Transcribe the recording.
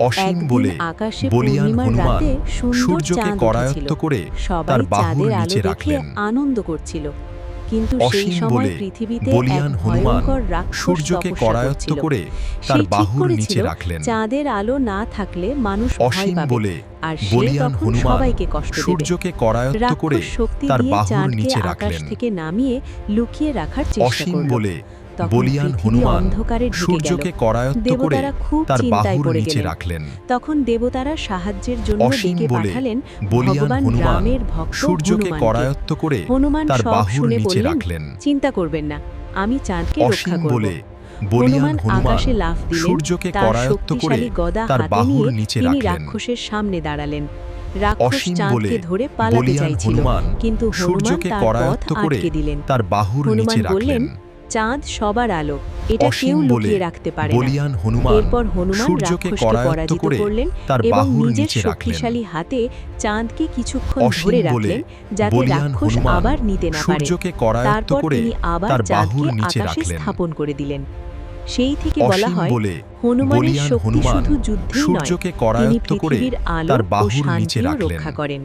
অসীম একদিন বলে আকাশে বলীয়ান পূর্ণিমার হনুমান রাতে সুন্দর সূর্যকে চাঁদ করায়ত্ত উঠেছিল। করে সবাই তার বাহুর চাঁদের আলো নিচে দেখে রাখলেন। আনন্দ করছিল। কিন্তু সেই অসীম সময় বলে পৃথিবীতে এক বলীয়ান হনুমান ভয়ঙ্কর রাক্ষস সূর্যকে তপস্যা করায়ত্ত করছিল। করে সে তার ঠিক বাহুর নিচে করেছিল রাখলেন। চাঁদের আলো না থাকলে মানুষ ভয় অসীম পাবে, বলে আর সে বলীয়ান তখন হনুমান সবাইকে কষ্ট দেবে। সূর্যকে করায়ত্ত করে রাক্ষস শক্তি তার দিয়ে বাহুর চাঁদকে নিচে আকাশ রাখলেন। থেকে নামিয়ে লুকিয়ে রাখার চেষ্টা অসীম করল। বলে তখন বলীয়ান পৃথিবী হনুমান অন্ধকারে ঢেকে গেল। সূর্যকে করায়ত্ত করে দেবতারা খুব তার চিন্তায় বাহুর পড়ে নিচে গেলেন। রাখলেন। তখন দেবতারা সাহায্যের জন্য অসীম ডেকে বলে পাঠালেন বলীয়ান ভগবান হনুমান রামের ভক্ত সূর্যকে হনুমানকে। করায়ত্ত করে হনুমান তার সব বাহুর শুনে নিচে বললেন, রাখলেন। চিন্তা করবেন না, আমি চাঁদকে রক্ষা অসীম করব। বলে বলীয়ান হনুমান হনুমান আকাশে লাফ দিলেন, সূর্যকে তার করায়ত্ত করে শক্তিশালী গদা তার হাতে বাহুর নিয়ে নিচে তিনি রাখলেন। রাক্ষসের সামনে দাঁড়ালেন। রাক্ষস অসীম বলে চাঁদকে ধরে পালাতে বলীয়ান চাইছিল, হনুমান কিন্তু হনুমান সূর্যকে তার পথ করায়ত্ত করে আটকে দিলেন। তার বাহুর হনুমান নিচে বললেন, রাখলেন। চাঁদ সবার আলো, এটা কেউ অসীম বলে লুকিয়ে রাখতে পারে না। বলীয়ান হনুমান এরপর হনুমান সূর্যকে রাক্ষসকে করায়ত্ত পরাজিত করে করলেন তার এবং বাহুর নিজের নিচে রাখলেন। শক্তিশালী হাতে চাঁদকে কিছুক্ষণ অসীম ধরে বলে রাখলেন, যাতে বলীয়ান রাক্ষস হনুমান আবার নিতে না পারে। সূর্যকে করায়ত্ত তারপর করে তিনি আবার তার বাহুর চাঁদকে নিচে আকাশে রাখলেন। স্থাপন করে দিলেন। সেই থেকে বলা অসীম হয়, বলে হনুমানের বলীয়ান শক্তি হনুমান শুধু যুদ্ধেই নয়, সূর্যকে তিনি করায়ত্ত করে পৃথিবীর আলো তার ও বাহুর নিচে শান্তিও রাখলেন। রক্ষা করেন।